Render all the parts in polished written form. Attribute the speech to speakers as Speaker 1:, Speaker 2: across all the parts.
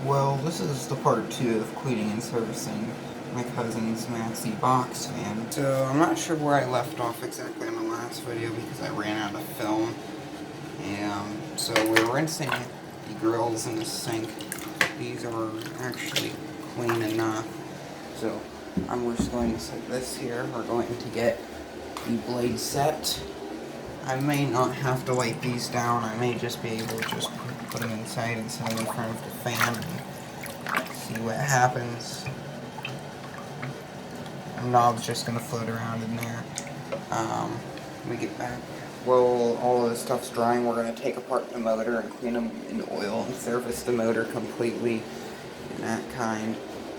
Speaker 1: Well, this is the part 2 of cleaning and servicing my cousin's Massey box fan. So, I'm not sure where I left off exactly in the last video because I ran out of film. And so we're rinsing the grills in the sink. These are actually clean enough. So, I'm just going to set this here. We're going to get the blade set. I may not have to wipe these down. I may just be able to just put them inside and set them in front of the fan and see what happens. The knob's just going to float around in there. Let me get back. While all of this stuff's drying, we're going to take apart the motor and clean them in oil and service the motor completely and that kind.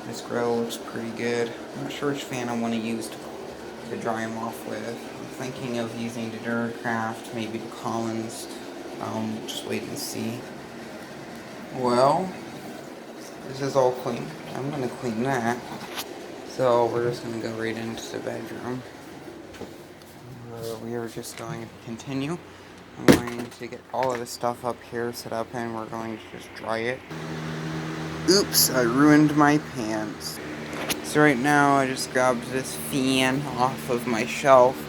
Speaker 1: This grill looks pretty good. I'm not sure which fan I want to use to dry them off with. I'm thinking of using the Duracraft, maybe the Collins. Just wait and see. Well, this is all clean. I'm going to clean that. So we're just going to go right into the bedroom. We are just going to continue. I'm going to get all of this stuff up here set up and we're going to just dry it. Oops, I ruined my pants. So right now I just grabbed this fan off of my shelf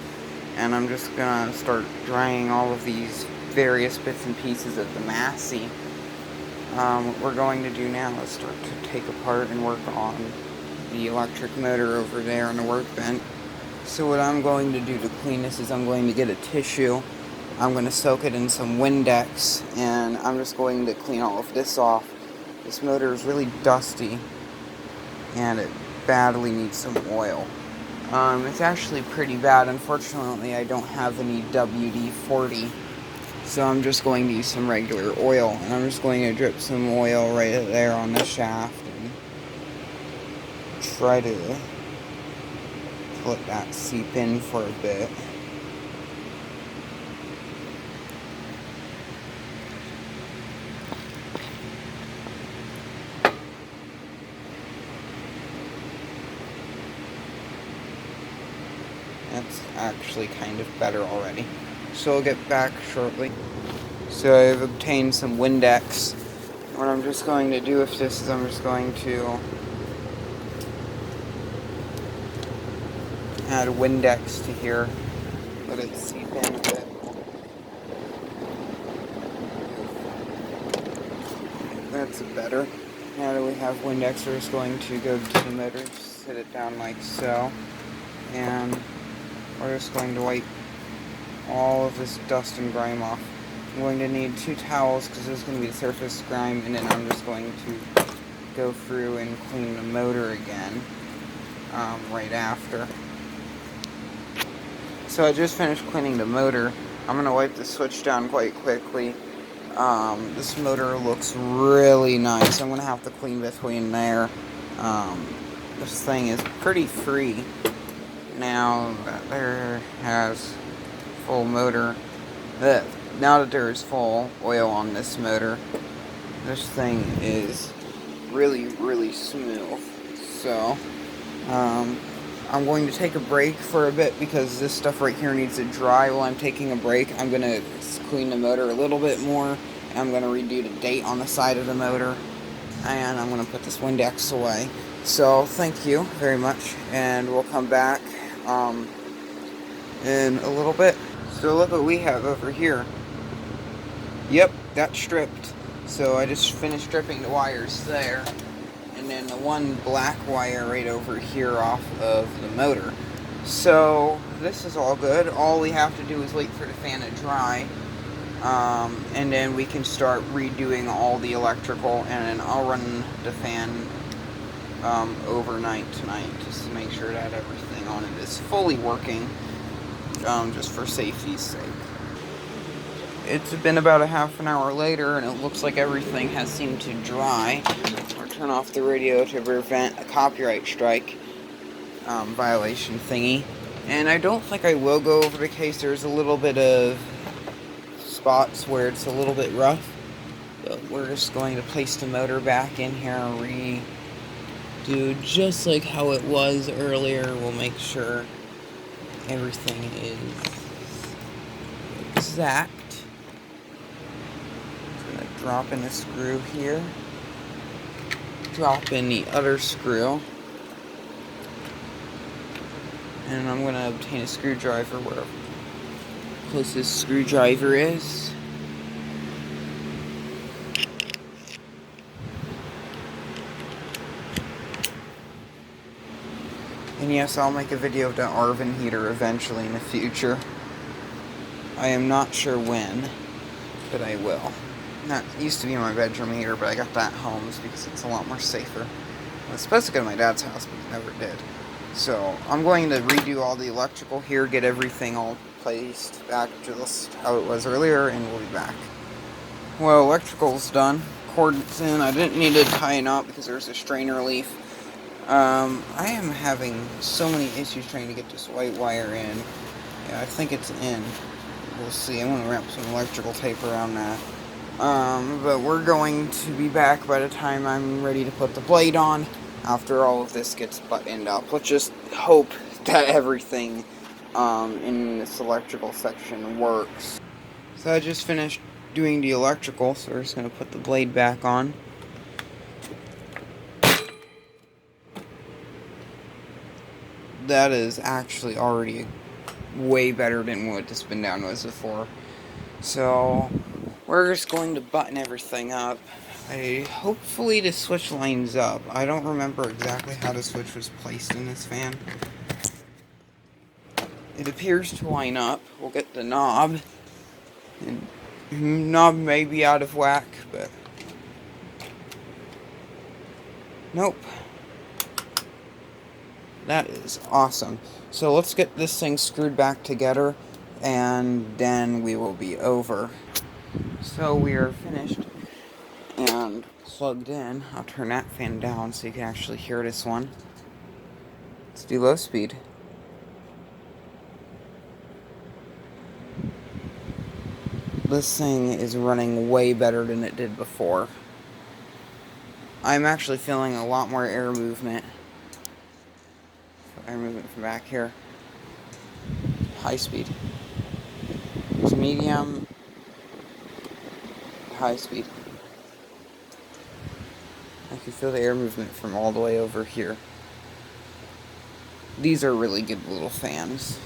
Speaker 1: and I'm just gonna start drying all of these various bits and pieces of the Massey. What we're going to do now is start to take apart and work on the electric motor over there on the workbench. So what I'm going to do to clean this is I'm going to get a tissue, I'm going to soak it in some Windex, and I'm just going to clean all of this off. This motor is really dusty, and it badly needs some oil. It's actually pretty bad. Unfortunately, I don't have any WD-40, so I'm just going to use some regular oil, and I'm just going to drip some oil right there on the shaft and try to let that seep in for a bit. That's actually kind of better already. So I'll get back shortly. So I've obtained some Windex. What I'm just going to do with this is I'm just going to add Windex to here. Let it seep in a bit. That's better. Now that we have Windex, we're just going to go to the motor, sit it down like so. And we're just going to wipe all of this dust and grime off. I'm going to need 2 towels because this is going to be the surface grime, and then I'm just going to go through and clean the motor again right after. So I just finished cleaning the motor. I'm going to wipe the switch down quite quickly. This motor looks really nice. I'm going to have to clean between there. This thing is pretty free now that there has full motor. Now that there is full oil on this motor, this thing is really, really smooth. So, I'm going to take a break for a bit because this stuff right here needs to dry. While I'm taking a break, I'm going to clean the motor a little bit more. And I'm going to redo the date on the side of the motor. And I'm going to put this Windex away. So, thank you very much. And we'll come back in a little bit. So look what we have over here. Yep, that's stripped. So I just finished stripping the wires there. And then the one black wire right over here off of the motor. So this is all good. All we have to do is wait for the fan to dry. And then we can start redoing all the electrical. And then I'll run the fan overnight tonight just to make sure that everything on it is fully working. Just for safety's sake. It's been about a half an hour later and it looks like everything has seemed to dry. I'll turn off the radio to prevent a copyright strike violation thingy. And I don't think I will go over the case. There's a little bit of spots where it's a little bit rough. But we're just going to place the motor back in here and redo just like how it was earlier. We'll make sure everything is exact. I'm going to drop in a screw here. drop in the other screw. And I'm going to obtain a screwdriver where the closest screwdriver is. And yes, I'll make a video of the Arvin heater eventually in the future. I am not sure when, but I will. That used to be my bedroom heater, but I got that home because it's a lot more safer. I was supposed to go to my dad's house, but never did. So, I'm going to redo all the electrical here, get everything all placed back just how it was earlier, and we'll be back. Well, electrical's done. Cord's in. I didn't need to tie it up because there's a strainer leaf. I am having so many issues trying to get this white wire in. Yeah, I think it's in. We'll see. I'm going to wrap some electrical tape around that. But we're going to be back by the time I'm ready to put the blade on after all of this gets buttoned up. Let's just hope that everything in this electrical section works. So I just finished doing the electrical, so we're just going to put the blade back on. That is actually already way better than what the spin down was before. So we're just going to button everything up. Hopefully the switch lines up. I don't remember exactly how the switch was placed in this fan. It appears to line up. We'll get the knob. And the knob may be out of whack, but nope. That is awesome. So let's get this thing screwed back together, and then we will be over. So we are finished and plugged in. I'll turn that fan down so you can actually hear this one. Let's do low speed. This thing is running way better than it did before. I'm actually feeling a lot more air movement. Air movement from back here. High speed. It's medium. High speed. I can feel the air movement from all the way over here. These are really good little fans.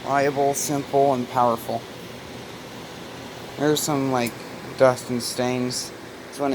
Speaker 1: Reliable, simple, and powerful. There's some like dust and stains. This one